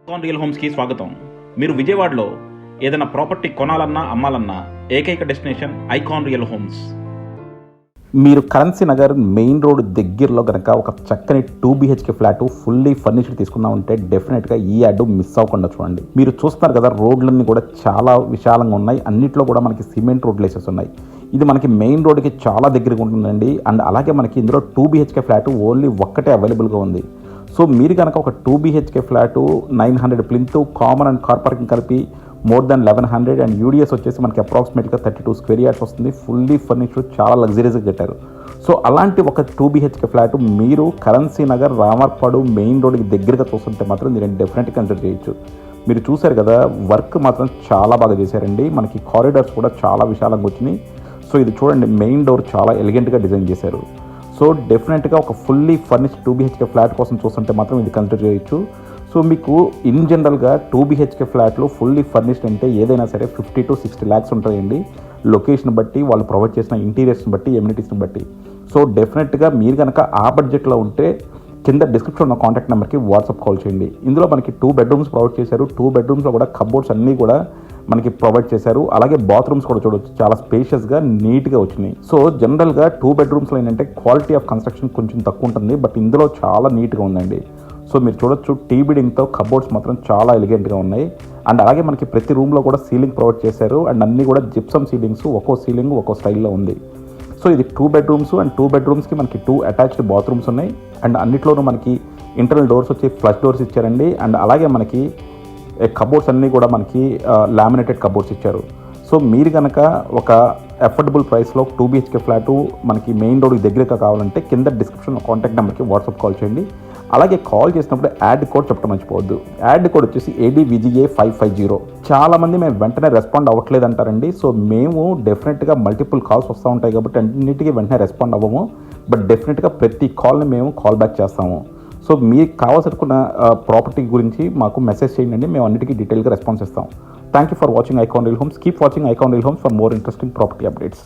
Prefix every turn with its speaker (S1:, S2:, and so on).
S1: Icon real హోమ్స్కి స్వాగతం. మీరు విజయవాడలో ఏదైనా ప్రాపర్టీ కొనాలన్నా అమ్మాలన్నా ఏకైక డెస్టినేషన్ ఐకాన్ రియల్ హోమ్స్.
S2: మీరు కరెన్సీ నగర్ మెయిన్ రోడ్ దగ్గరలో కనుక ఒక చక్కని 2 BHK ఫ్లాట్ ఫుల్లీ ఫర్నిష్డ్ తీసుకుందామంటే డెఫినెట్గా ఈ యాడ్ మిస్ అవ్వకుండా చూడండి. మీరు చూస్తున్నారు కదా, రోడ్లన్నీ కూడా చాలా విశాలంగా ఉన్నాయి. అన్నిట్లో కూడా మనకి సిమెంట్ రోడ్లు వేసేస్తున్నాయి. ఇది మనకి మెయిన్ రోడ్కి చాలా దగ్గరగా ఉంటుందండి. అండ్ అలాగే మనకి ఇందులో 2 BHK ఫ్లాట్ ఓన్లీ ఒక్కటే అవైలబుల్గా ఉంది. సో మీరు కనుక ఒక 2 BHK flat 900 plinth common and car parking కలిపి మోర్ దాన్ 1100 అండ్ యూడిఎస్ వచ్చేసి మనకి అప్రాక్సిమేట్గా 32 స్క్వేర్ యార్డ్స్ వస్తుంది. ఫుల్లీ ఫర్నిష్డ్, చాలా లగ్జరీస్గా కట్టారు. సో అలాంటి ఒక 2 BHK ఫ్లాట్ మీరు కరెన్సీ నగర్ రామర్పాడు మెయిన్ రోడ్కి దగ్గరగా చూస్తుంటే మాత్రం మీరు డెఫినెట్గా కన్సిడర్ చేయొచ్చు. మీరు చూశారు కదా, వర్క్ మాత్రం చాలా బాగా చేశారండి. మనకి కారిడార్స్ కూడా చాలా విశాలంగా వచ్చినాయి. సో ఇది చూడండి, మెయిన్ డోర్ చాలా ఎలిగెంట్గా డిజైన్ చేశారు. సో డెఫినెట్గా ఒక ఫుల్లీ ఫర్నిష్డ్ 2 BHK ఫ్లాట్ కోసం చూస్తుంటే మాత్రం ఇది కన్సిడర్ చేయొచ్చు. సో మీకు ఇన్ జనరల్గా 2 BHK ఫ్లాట్లు ఫుల్లీ ఫర్నిష్డ్ అంటే ఏదైనా సరే 50 to 60 lakhs ఉంటాయండి, లొకేషన్ బట్టి, వాళ్ళు ప్రొవైడ్ చేసిన ఇంటీరియర్స్ని బట్టి, ఎమ్యూనిటీస్ని బట్టి. సో డెఫినెట్గా మీరు కనుక ఆ బడ్జెట్లో ఉంటే కింద డిస్క్రిప్షన్ ఉన్న కాంటాక్ట్ నెంబర్కి వాట్సాప్ కాల్ చేయండి. ఇందులో మనకి 2 bedrooms ప్రొవైడ్ చేశారు. 2 bedrooms కూడా కబోర్డ్స్ అన్నీ కూడా మనకి ప్రొవైడ్ చేశారు. అలాగే బాత్రూమ్స్ కూడా చూడవచ్చు, చాలా స్పేషియస్గా నీట్గా వచ్చినాయి. సో జనరల్గా 2 bedroomsలో ఏంటంటే క్వాలిటీ ఆఫ్ కన్స్ట్రక్షన్ కొంచెం తక్కువ ఉంటుంది, బట్ ఇందులో చాలా నీట్గా ఉందండి. సో మీరు చూడొచ్చు, టీ బిడింగ్తో కబోర్డ్స్ మాత్రం చాలా ఎలిగెంట్గా ఉన్నాయి. అండ్ అలాగే మనకి ప్రతి రూమ్లో కూడా సీలింగ్ ప్రొవైడ్ చేశారు. అండ్ అన్నీ కూడా జిప్సమ్ సీలింగ్స్, ఒక్కో సీలింగ్ ఒక్కో స్టైల్లో ఉంది. సో ఇది 2 bedrooms అండ్ 2 bedroomsకి మనకి 2 అటాచ్డ్ బాత్రూమ్స్ ఉన్నాయి. అండ్ అన్నిట్లోనూ మనకి ఇంటర్నల్ డోర్స్ వచ్చి ఫ్లష్ డోర్స్ ఇచ్చారండి. అండ్ అలాగే మనకి కబోర్డ్స్ అన్నీ కూడా మనకి లామినేటెడ్ కబోర్డ్స్ ఇచ్చారు. సో మీరు కనుక ఒక అఫోర్డబుల్ ప్రైస్లో 2 BHK ఫ్లాటు మనకి మెయిన్ రోడ్కి దగ్గరగా కావాలంటే కింద డిస్క్రిప్షన్లో కాంటాక్ట్ నెంబర్కి వాట్సాప్ కాల్ చేయండి. అలాగే కాల్ చేసినప్పుడు యాడ్ కోడ్ చెప్పడం మర్చిపోవద్దు. యాడ్ కోడ్ వచ్చేసి ADVGA550. చాలామంది మేము వెంటనే రెస్పాండ్ అవ్వట్లేదు అంటారండి. సో మేము డెఫినెట్గా మల్టిపుల్ కాల్స్ వస్తూ ఉంటాయి కాబట్టి అన్నింటికి వెంటనే రెస్పాండ్ అవ్వము, బట్ డెఫినెట్గా ప్రతి కాల్ని మేము కాల్ బ్యాక్ చేస్తాము. సో మీకు కావాల్సిన ప్రాపర్టీ గురించి మాకు మెసేజ్ చేయండి, మేము అన్నిటికీ డీటెయిల్గా రెస్పాన్స్ ఇస్తాం. Thank you for watching icon real homes. Keep watching icon real homes for more interesting property updates.